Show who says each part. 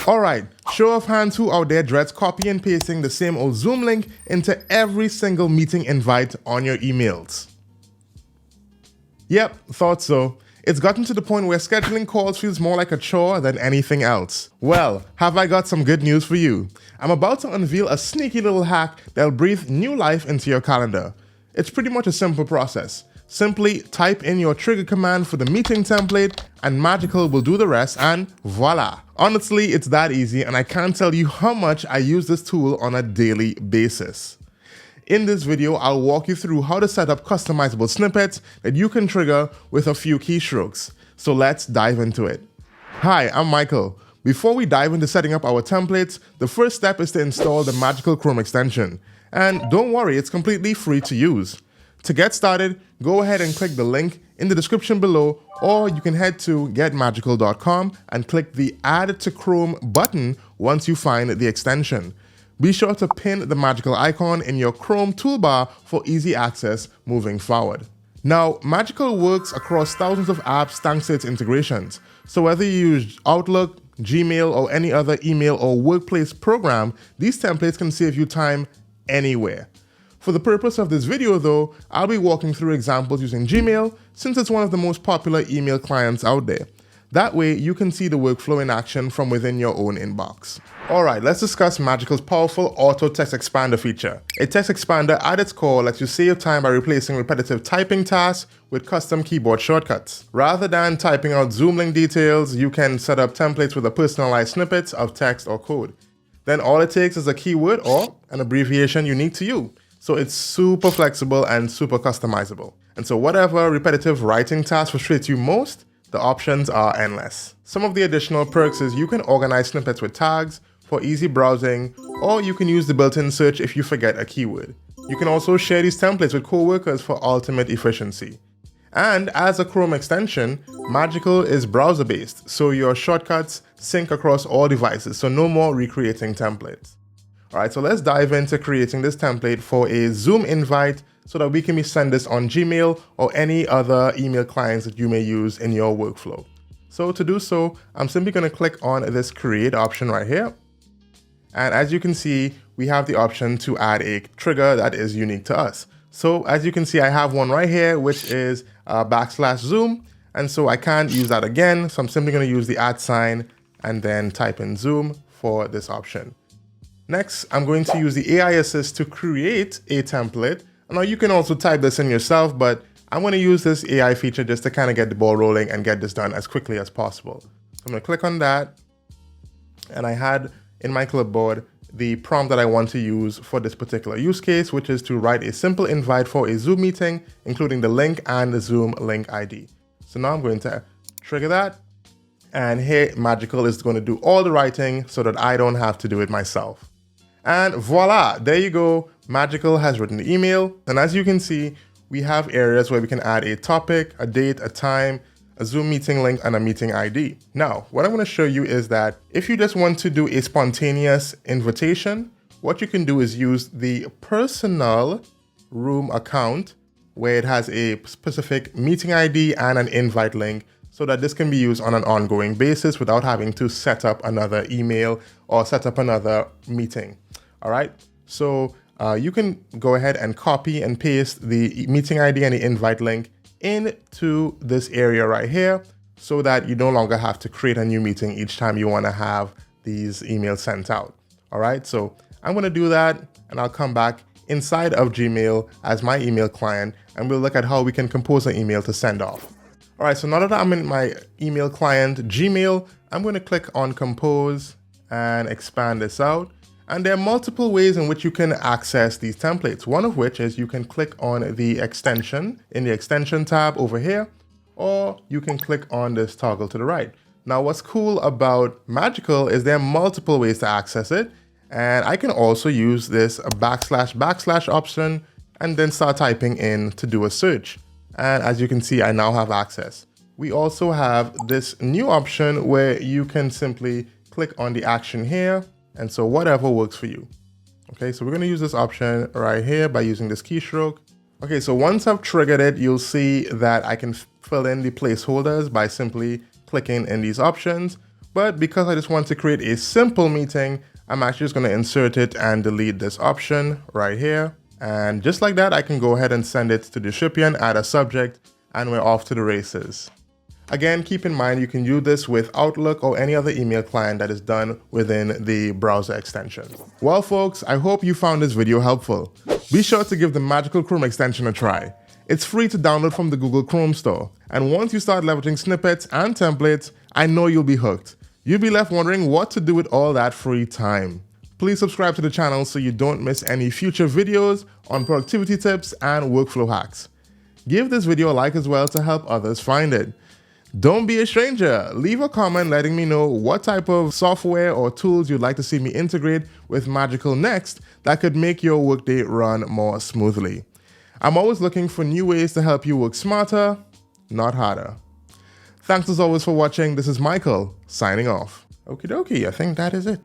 Speaker 1: Alright, show of hands who out there dreads copy and pasting the same old Zoom link into every single meeting invite on your emails. Yep, thought so. It's gotten to the point where scheduling calls feels more like a chore than anything else. Well, have I got some good news for you. I'm about to unveil a sneaky little hack that'll breathe new life into your calendar. It's pretty much a simple process. Simply type in your trigger command for the meeting template and Magical will do the rest and voila. Honestly, it's that easy and I can't tell you how much I use this tool on a daily basis. In this video, I'll walk you through how to set up customizable snippets that you can trigger with a few keystrokes. So let's dive into it. Hi, I'm Michael. Before we dive into setting up our templates, the first step is to install the Magical Chrome extension. And don't worry, it's completely free to use. To get started, go ahead and click the link in the description below, or you can head to getmagical.com and click the Add to Chrome button once you find the extension. Be sure to pin the Magical icon in your Chrome toolbar for easy access moving forward. Now, Magical works across thousands of apps thanks to its integrations. So whether you use Outlook, Gmail, or any other email or workplace program, these templates can save you time anywhere. For the purpose of this video though, I'll be walking through examples using Gmail since it's one of the most popular email clients out there. That way you can see the workflow in action from within your own inbox. Alright, let's discuss Magical's powerful auto text expander feature. A text expander at its core lets you save time by replacing repetitive typing tasks with custom keyboard shortcuts. Rather than typing out Zoom link details, you can set up templates with a personalized snippets of text or code. Then all it takes is a keyword or an abbreviation unique to you. So it's super flexible and super customizable. And so whatever repetitive writing task frustrates you most, the options are endless. Some of the additional perks is you can organize snippets with tags for easy browsing, or you can use the built-in search if you forget a keyword. You can also share these templates with coworkers for ultimate efficiency. And as a Chrome extension, Magical is browser-based, so your shortcuts sync across all devices, so no more recreating templates. Alright, so let's dive into creating this template for a Zoom invite so that we can send this on Gmail or any other email clients that you may use in your workflow. So to do so, I'm simply going to click on this create option right here. And as you can see, we have the option to add a trigger that is unique to us. So as you can see, I have one right here, which is /Zoom. And so I can't use that again. So I'm simply going to use the @ sign and then type in Zoom for this option. Next, I'm going to use the AI assist to create a template. Now you can also type this in yourself, but I'm going to use this AI feature just to kind of get the ball rolling and get this done as quickly as possible. So I'm going to click on that. And I had in my clipboard the prompt that I want to use for this particular use case, which is to write a simple invite for a Zoom meeting, including the link and the Zoom link ID. So now I'm going to trigger that. And here Magical is going to do all the writing so that I don't have to do it myself. And voila, there you go. Magical has written the email. And as you can see, we have areas where we can add a topic, a date, a time, a Zoom meeting link, and a meeting ID. Now, what I'm going to show you is that if you just want to do a spontaneous invitation, what you can do is use the personal room account where it has a specific meeting ID and an invite link so that this can be used on an ongoing basis without having to set up another email or set up another meeting. All right, so you can go ahead and copy and paste the meeting ID and the invite link into this area right here so that you no longer have to create a new meeting each time you want to have these emails sent out. All right, so I'm going to do that and I'll come back inside of Gmail as my email client and we'll look at how we can compose an email to send off. All right, so now that I'm in my email client, Gmail, I'm going to click on Compose and expand this out. And there are multiple ways in which you can access these templates. One of which is you can click on the extension in the extension tab over here, or you can click on this toggle to the right. Now, what's cool about Magical is there are multiple ways to access it. And I can also use this // option and then start typing in to do a search. And as you can see, I now have access. We also have this new option where you can simply click on the action here. And so whatever works for you. Okay, so we're going to use this option right here by using this keystroke. Okay, so once I've triggered it, you'll see that I can fill in the placeholders by simply clicking in these options. But because I just want to create a simple meeting, I'm actually just going to insert it and delete this option right here. And just like that, I can go ahead and send it to the recipient, add a subject, and we're off to the races. Again, keep in mind you can use this with Outlook or any other email client that is done within the browser extension. Well folks, I hope you found this video helpful. Be sure to give the Magical Chrome extension a try. It's free to download from the Google Chrome store. And once you start leveraging snippets and templates, I know you'll be hooked. You'll be left wondering what to do with all that free time. Please subscribe to the channel so you don't miss any future videos on productivity tips and workflow hacks. Give this video a like as well to help others find it. Don't be a stranger. Leave a comment letting me know what type of software or tools you'd like to see me integrate with Magical next that could make your workday run more smoothly. I'm always looking for new ways to help you work smarter, not harder. Thanks as always for watching. This is Michael, signing off. Okie dokie, I think that is it.